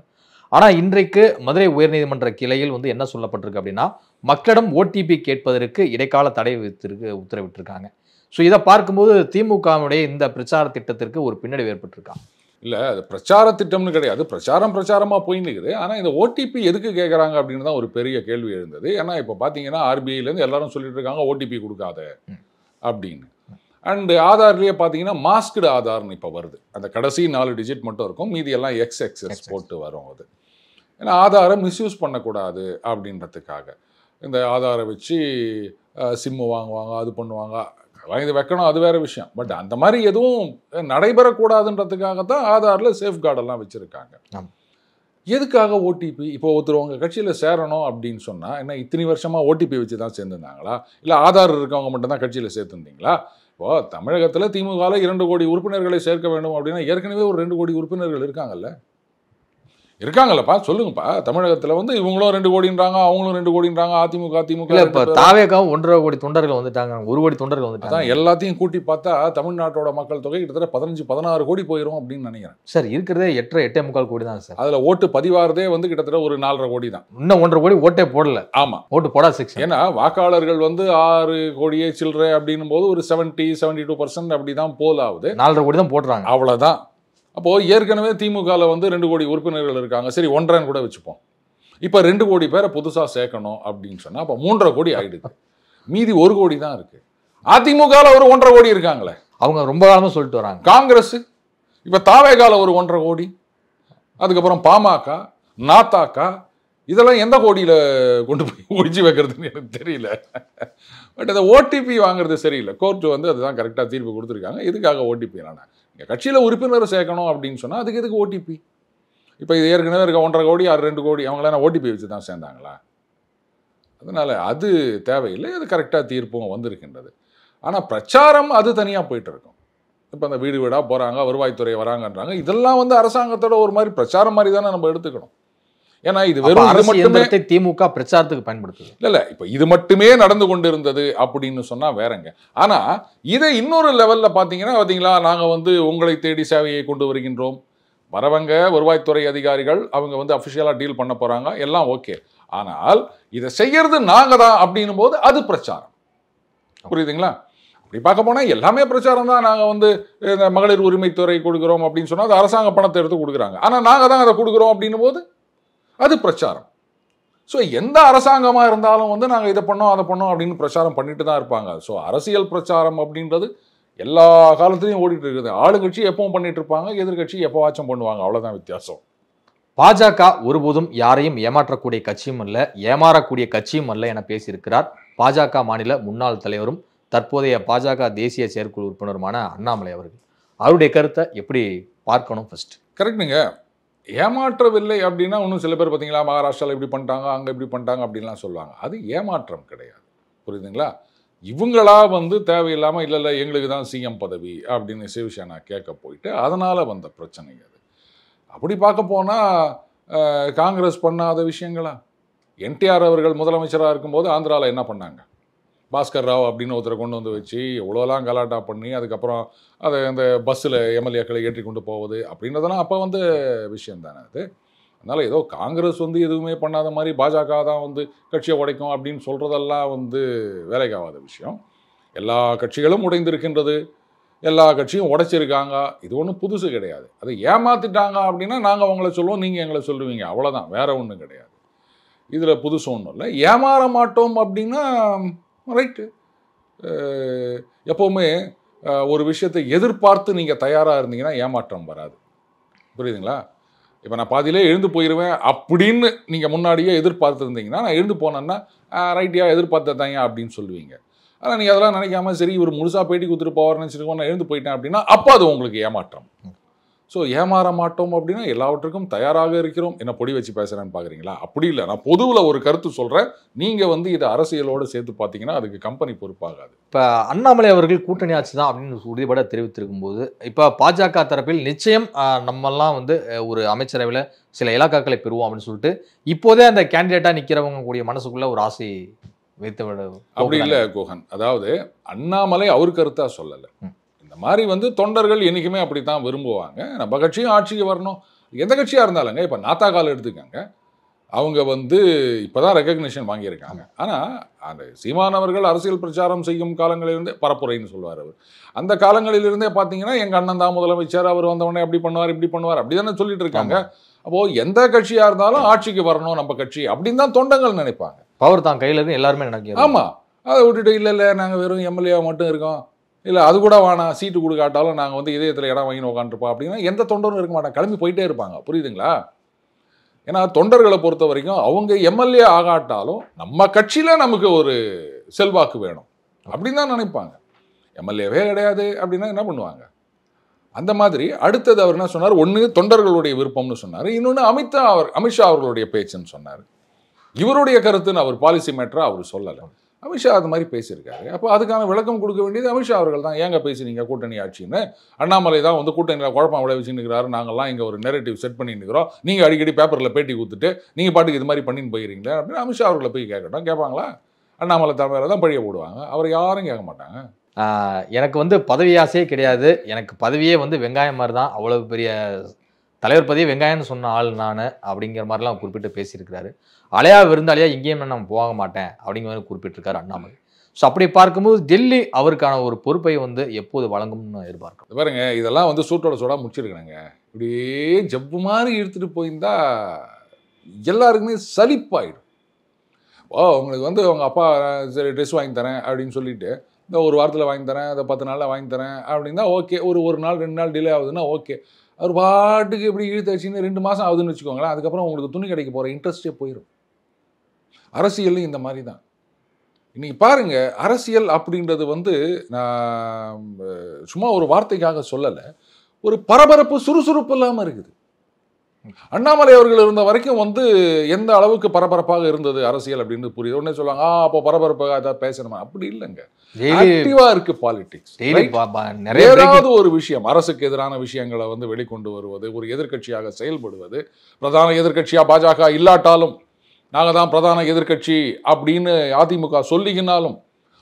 ஆனா இன்றைக்கு மதுரை உயர்நீதிமன்ற கிளையில் வந்து என்ன சொல்லப்பட்டிருக்கு அப்படின்னா, மக்களிடம் ஓடிபி கேட்பதற்கு இடைக்கால தடை விதித்திருக்கு, உத்தரவிட்டிருக்காங்க. ஸோ இதை பார்க்கும்போது திமுகவுடைய இந்த பிரச்சார திட்டத்திற்கு ஒரு பின்னடைவு ஏற்பட்டிருக்காங்க. இல்லை, அது பிரச்சார திட்டம்னு கிடையாது, பிரச்சாரமாக போயின்னு இருக்குது. ஆனால் இந்த ஓடிபி எதுக்கு கேட்குறாங்க அப்படின்னு தான் ஒரு பெரிய கேள்வி எழுந்தது. ஏன்னா இப்போ பார்த்தீங்கன்னா ஆர்பிஐலேருந்து எல்லாரும் சொல்லிட்டு இருக்காங்க ஓடிபி கொடுக்காத அப்படின்னு. அண்டு ஆதார்லேயே பார்த்தீங்கன்னா மாஸ்க்டு ஆதார்னு இப்போ வருது. அந்த கடைசி 4 டிஜிட் மட்டும் இருக்கும், மீதி எல்லாம் எக்ஸ்எக்ஸ் போட்டு வரும். அது ஏன்னா ஆதாரை மிஸ்யூஸ் பண்ணக்கூடாது அப்படின்றதுக்காக இந்த ஆதாரை வச்சு சிம்மு வாங்குவாங்க, அது பண்ணுவாங்க, வாங்கி வைக்கணும், அது வேறு விஷயம். பட் அந்த மாதிரி எதுவும் நடைபெறக்கூடாதுன்றதுக்காகத்தான் ஆதாரில் சேஃப்கார்டெல்லாம் வச்சுருக்காங்க. எதுக்காக ஓடிபி? இப்போ ஒருத்தர் உங்கள் கட்சியில் சேரணும் அப்படின்னு சொன்னால் என்ன இத்தனை வருஷமாக ஓடிபி வச்சு தான் சேர்ந்துருந்தாங்களா? இல்லை ஆதார் இருக்கவங்க மட்டும்தான் கட்சியில் சேர்த்துருந்தீங்களா? இப்போ தமிழகத்தில் திமுகவில் 2 கோடி உறுப்பினர்களை சேர்க்க வேண்டும் அப்படின்னா ஏற்கனவே ஒரு 2 கோடி உறுப்பினர்கள் இருக்காங்கல்லப்பா, சொல்லுங்கப்பா. தமிழகத்தில் வந்து இவங்களும் 2 கோடின்றாங்க, அவங்களும் 2 கோடின்றாங்க, அதிமுக இப்போ தாவேகாவும் 1.5 கோடி தொண்டர்கள் வந்துட்டாங்க, 1 கோடி தொண்டர்கள் வந்துட்டாங்க. அதான் எல்லாத்தையும் கூட்டி பார்த்தா தமிழ்நாட்டோட மக்கள் தொகை கிட்டத்தட்ட 15-16 கோடி போயிடும் அப்படின்னு நினைக்கிறேன். சார் இருக்கிறதே 8.5 கோடி தான் சார். அதில் ஓட்டு பதிவாகிறதே வந்து கிட்டத்தட்ட ஒரு 4.5 கோடி தான். இன்னும் 1.5 கோடி ஓட்டே போடல. ஆமாம், ஓட்டு போடா 6. ஏன்னா வாக்காளர்கள் வந்து 6 கோடியே சில்லறை அப்படின்னும் போது ஒரு 70-72% அப்படி தான் போல் ஆகுது. 4.5 கோடி தான் போடுறாங்க, அவ்வளோதான். அப்போது ஏற்கனவே திமுகவில் வந்து 2 கோடி உறுப்பினர்கள் இருக்காங்க, சரி 1.5 கூட வச்சுப்போம். இப்போ 2 கோடி பேரை புதுசாக சேர்க்கணும் அப்படின்னு சொன்னால் அப்போ 3.5 கோடி ஆகிடுது, மீதி 1 கோடி தான் இருக்குது. அதிமுகவில் ஒரு 1.5 கோடி இருக்காங்களே, அவங்க ரொம்ப காலமாக சொல்லிட்டு வராங்க. காங்கிரஸ் இப்போ தாவேகால ஒரு 1.5 கோடி, அதுக்கப்புறம் பாமக, நாத்தாக்கா, இதெல்லாம் எந்த கோடியில் கொண்டு போய் ஒழிச்சு வைக்கிறதுன்னு எனக்கு தெரியல. பட் அதை ஓடிபி வாங்குறது சரியில்லை. கோர்ட்டு வந்து அதுதான் கரெக்டாக தீர்ப்பு கொடுத்துருக்காங்க. எதுக்காக ஓடிபி? என்னன்னா இங்கே கட்சியில் உறுப்பினர் சேர்க்கணும் அப்படின்னு சொன்னால் அதுக்கு எதுக்கு ஓடிபி? இப்போ இது ஏற்கனவே இருக்க 1.5 கோடி 2 கோடி அவங்களாம் ஓடிபி வச்சு தான் சேர்ந்தாங்களா? அதனால் அது தேவையில்லை, அது கரெக்டாக தீர்ப்பும் வந்திருக்கின்றது. ஆனால் பிரச்சாரம் அது தனியாக போயிட்டு இருக்கும். இப்போ அந்த வீடு வீடாக போகிறாங்க, வருவாய்த்துறை வராங்கன்றாங்க, இதெல்லாம் வந்து அரசாங்கத்தோட ஒரு மாதிரி பிரச்சாரம் மாதிரி தானே நம்ம எடுத்துக்கணும். ஏன்னா இது வெறும் இது மட்டுமே திமுக பிரச்சாரத்துக்கு பயன்படுத்துது. இல்லை, இப்போ இது மட்டுமே நடந்து கொண்டு இருந்தது அப்படின்னு சொன்னால் வேறங்க. ஆனால் இதை இன்னொரு லெவலில் பார்த்தீங்களா, நாங்கள் வந்து உங்களை தேடி சேவையை கொண்டு வருகின்றோம், வரவங்க வருவாய்த்துறை அதிகாரிகள் அவங்க வந்து அஃபிஷியலாக டீல் பண்ண போகிறாங்க, எல்லாம் ஓகே. ஆனால் இதை செய்யறது நாங்கள் தான் அப்படின்னும் போது அது பிரச்சாரம். புரியுதுங்களா? அப்படி பார்க்க போனால் எல்லாமே பிரச்சாரம் தான். நாங்கள் வந்து இந்த மகளிர் உரிமைத்துறை கொடுக்குறோம் அப்படின்னு சொன்னால் அது அரசாங்க பணத்தை எடுத்து கொடுக்குறாங்க, ஆனால் நாங்கள் தான் அதை கொடுக்குறோம் அப்படின்னும் போது அது பிரச்சாரம். ஸோ எந்த அரசாங்கமாக இருந்தாலும் வந்து நாங்கள் இதை பண்ணோம் அதை பண்ணோம் அப்படின்னு பிரச்சாரம் பண்ணிட்டு தான் இருப்பாங்க. ஸோ அரசியல் பிரச்சாரம் அப்படின்றது எல்லா காலத்துலையும் ஓடிட்டு இருக்குது. ஆளுங்கட்சி எப்பவும் பண்ணிட்டு இருப்பாங்க, எதிர்கட்சி எப்போவாச்சும் பண்ணுவாங்க, அவ்வளோதான் வித்தியாசம். பாஜக ஒருபோதும் யாரையும் ஏமாற்றக்கூடிய கட்சியும் அல்ல, ஏமாறக்கூடிய கட்சியும் அல்ல என பேசியிருக்கிறார் பாஜக மாநில முன்னாள் தலைவரும் தற்போதைய பாஜக தேசிய செயற்குழு உறுப்பினருமான அண்ணாமலை அவர்கள், அவருடைய கருத்தை எப்படி பார்க்கணும்? ஃபர்ஸ்ட் கரெக்டுங்க. ஏமாற்றவில்லை அப்படின்னா இன்னும் சில பேர் பார்த்தீங்களா, மகாராஷ்டிராவில் இப்படி பண்ணிட்டாங்க, அங்கே இப்படி பண்ணிட்டாங்க அப்படின்லாம் சொல்லுவாங்க. அது ஏமாற்றம் கிடையாது, புரியுதுங்களா? இவங்களா வந்து தேவையில்லாமல் இல்லை எங்களுக்கு தான் சிஎம் பதவி அப்படின்னு சிவசேனா கேட்க போயிட்டு அதனால் வந்த பிரச்சனை அது. அப்படி பார்க்க போனால் காங்கிரஸ் பண்ணாத விஷயங்களா? என்டிஆர் அவர்கள் முதலமைச்சராக இருக்கும்போது ஆந்திராவில் என்ன பண்ணாங்க? பாஸ்கர் ராவ் அப்படின்னு ஒருத்தரை கொண்டு வந்து வச்சு எவ்வளோலாம் கலாட்டா பண்ணி அதுக்கப்புறம் அதை அந்த பஸ்ஸில் எம்எல்ஏக்களை ஏற்றி கொண்டு போவது அப்படின்றதெல்லாம் அப்போ வந்து விஷயம் தானே அது. அதனால் ஏதோ காங்கிரஸ் வந்து எதுவுமே பண்ணாத மாதிரி பாஜக தான் வந்து கட்சியை உடைக்கும் அப்படின்னு சொல்கிறதெல்லாம் வந்து வேலைக்காகாத விஷயம். எல்லா கட்சிகளும் உடைந்திருக்கின்றது, எல்லா கட்சியும் உடைச்சிருக்காங்க. இது ஒன்றும் புதுசு கிடையாது. அதை ஏமாற்றிட்டாங்க அப்படின்னா நாங்கள் உங்களை சொல்லுவோம், நீங்கள் எங்களை சொல்லுவீங்க, அவ்வளோதான், வேற ஒன்றும் கிடையாது. இதில் புதுசு ஒன்றும் இல்லை. ஏமாற மாட்டோம் அப்படின்னா ரைட்டு. எப்போவுமே ஒரு விஷயத்தை எதிர்பார்த்து நீங்கள் தயாராக இருந்தீங்கன்னா ஏமாற்றம் வராது, புரியுதுங்களா? இப்போ நான் பாதியிலே எழுந்து போயிடுவேன் அப்படின்னு நீங்கள் முன்னாடியே எதிர்பார்த்து இருந்தீங்கன்னா, நான் எழுந்து போனேன்னா ரைட்டியா எதிர்பார்த்ததாங்க அப்படின்னு சொல்லுவீங்க. ஆனால் நீங்கள் அதெல்லாம் நினைக்காம சரி இவர் முழுசாக பேட்டி கொடுத்துட்டு போவார்னு நினச்சிருக்கோம், நான் எழுந்து போயிட்டேன் அப்படின்னா அப்போ அது உங்களுக்கு ஏமாற்றம். ஸோ ஏமாற மாட்டோம் அப்படின்னா எல்லாவற்றுக்கும் தயாராக இருக்கிறோம். என்ன பொடி வச்சு பேசுகிறேன்னு பார்க்குறீங்களா? அப்படி இல்லை, நான் பொதுவில் ஒரு கருத்து சொல்கிறேன். நீங்கள் வந்து இதை அரசியலோடு சேர்த்து பார்த்தீங்கன்னா அதுக்கு கம்பெனி பொறுப்பாகாது. இப்போ அண்ணாமலை அவர்கள் கூட்டணி ஆட்சி தான் அப்படின்னு உறுதிபட தெரிவித்திருக்கும் போது, இப்போ பாஜக தரப்பில் நிச்சயம் நம்மெல்லாம் வந்து ஒரு அமைச்சரவையில் சில இலாக்காக்களை பெறுவோம் அப்படின்னு சொல்லிட்டு இப்போதே அந்த கேண்டிடேட்டாக நிற்கிறவங்க கூடிய மனசுக்குள்ள ஒரு ஆசை வைத்து விட அப்படி இல்லை கோகன். அதாவது அண்ணாமலை அவர் கருத்தாக சொல்லலை. இந்த மாதிரி வந்து தொண்டர்கள் என்றைக்குமே அப்படி தான் விரும்புவாங்க. நம்ம கட்சியும் ஆட்சிக்கு வரணும், எந்த கட்சியாக இருந்தாலுங்க. இப்போ நாத்தாக்கால் எடுத்துக்கங்க, அவங்க வந்து இப்போ தான் ரெக்கக்னிஷன் வாங்கியிருக்காங்க. ஆனால் அந்த சீமானவர்கள் அரசியல் பிரச்சாரம் செய்யும் காலங்களிலிருந்தே பரப்புரைன்னு சொல்லுவார் அவர். அந்த காலங்களிலிருந்தே பார்த்தீங்கன்னா எங்கள் அண்ணன் தான் முதலமைச்சர், அவர் வந்தவொடனே அப்படி பண்ணுவார் இப்படி பண்ணுவார் அப்படி தானே சொல்லிட்டு இருக்காங்க. அப்போது எந்த கட்சியாக இருந்தாலும் ஆட்சிக்கு வரணும் நம்ம கட்சி அப்படின்னு தான் தொண்டர்கள் நினைப்பாங்க. பவர் தான் கையில் இருந்து எல்லாருமே நினைக்கிறாங்க. ஆமாம், அதை விட்டுட்டு இல்லை நாங்கள் வெறும் எம்எல்ஏ மட்டும் இருக்கோம், இல்லை அது கூட வேணாம், சீட்டு கொடுக்காட்டாலும் நாங்கள் வந்து இதயத்தில் இடம் வாங்கி உட்காந்துருப்போம் அப்படின்னா எந்த தொண்டரும் இருக்க மாட்டாங்க, கிளம்பி போயிட்டே இருப்பாங்க, புரியுதுங்களா? ஏன்னா தொண்டர்களை பொறுத்த வரைக்கும் அவங்க எம்எல்ஏ ஆகாட்டாலும் நம்ம கட்சியில் நமக்கு ஒரு செல்வாக்கு வேணும் அப்படின்னு தான் நினைப்பாங்க. எம்எல்ஏவே கிடையாது அப்படின்னா என்ன பண்ணுவாங்க? அந்த மாதிரி அடுத்தது அவர் என்ன சொன்னார், ஒன்று தொண்டர்களுடைய விருப்பம்னு சொன்னார், இன்னொன்று அமித்ஷா அவர்களுடைய பேச்சுன்னு சொன்னார். இவருடைய கருத்துன்னு அவர் பாலிசி மேட்டராக அவர் சொல்லலை. அமித்ஷா அது மாதிரி பேசியிருக்காரு. அப்போ அதுக்கான விளக்கம் கொடுக்க வேண்டியது அமித்ஷா அவர்கள் தான். ஏங்க பேசுனீங்க கூட்டணி ஆட்சின்னு? அண்ணாமலை தான் வந்து கூட்டணியில் குழப்பம் விளைவிச்சுன்னுக்கிறாரு, நாங்கள்லாம் இங்கே ஒரு நெரேட்டிவ் செட் பண்ணிட்டு இருக்கிறோம், நீங்கள் அடிக்கடி பேப்பரில் பேட்டி கொடுத்துட்டு நீங்கள் பாட்டுக்கு இது மாதிரி பண்ணின்னு போயிருங்களே அப்படின்னு அமித்ஷா அவர்களை போய் கேட்கட்டும். கேட்பாங்களா? அண்ணாமலை தலைமையில தான் பழிய போடுவாங்க, அவர் யாரும் கேட்க மாட்டாங்க. எனக்கு வந்து பதவி ஆசையே கிடையாது, எனக்கு பதவியே வந்து வெங்காயம் மாதிரி தான், அவ்வளவு பெரிய தலைவர் பதவி வெங்காயம்னு சொன்ன ஆள் நான் அப்படிங்கிற மாதிரிலாம் குறிப்பிட்டு பேசியிருக்கிறாரு. அலையா விருந்தாளியா இங்கேயும் நான் போக மாட்டேன் அப்படிங்கிற மாதிரி குறிப்பிட்டிருக்காரு அண்ணாமலை. ஸோ அப்படி பார்க்கும்போது டெல்லி அவருக்கான ஒரு பொறுப்பை வந்து எப்போது வழங்கும்னு எதிர்பார்க்கும். பாருங்க, இதெல்லாம் வந்து சூட்டோட சூடாக முடிச்சிருக்கிறாங்க. இப்படியே ஜப்பு மாதிரி இழுத்துட்டு போயிருந்தா எல்லாருக்குமே சலிப்பாயிடும். உங்களுக்கு வந்து அவங்க அப்பா சரி ட்ரெஸ் வாங்கி தரேன் அப்படின்னு சொல்லிட்டு இந்த ஒரு வாரத்தில் வாங்கி தரேன், இந்த 10 நாளில் வாங்கி தரேன் அப்படின்னா ஓகே, ஒரு நாள் 2 நாள் டிலே ஆகுதுன்னா ஓகே. அவர் பாட்டுக்கு இப்படி இழுத்து வச்சுன்னு 2 மாதம் ஆகுதுன்னு வச்சுக்கோங்களேன், அதுக்கப்புறம் உங்களுக்கு துணி கடைக்கு போகிற இன்ட்ரெஸ்டே போயிடும். அரசியலும் இந்த மாதிரி தான். இன்னைக்கு பாருங்க, அரசியல் அப்படின்றது வந்து நான் சும்மா ஒரு வார்த்தைக்காக சொல்லலை, ஒரு பரபரப்பு சுறுசுறுப்பு இல்லாமல் இருக்குது. அண்ணாமலை அவர்கள் இருந்த வரைக்கும் வந்து எந்த அளவுக்கு பரபரப்பாக இருந்தது அரசியல் அப்படின்னு புரியுது. உடனே சொல்லுவாங்க அப்போ பரபரப்பாக ஏதாவது பேசணுமா? அப்படி இல்லைங்க, ஆக்டிவா இருக்கு பாலிடிக்ஸ். ஏதாவது ஒரு விஷயம், அரசுக்கு எதிரான விஷயங்களை வந்து வெளிக்கொண்டு வருவது, ஒரு எதிர்கட்சியாக செயல்படுவது. பிரதான எதிர்கட்சியா பாஜக இல்லாட்டாலும் நாங்கள் தான் பிரதான எதிர்கட்சி அப்படின்னு அதிமுக சொல்லிக்கினாலும்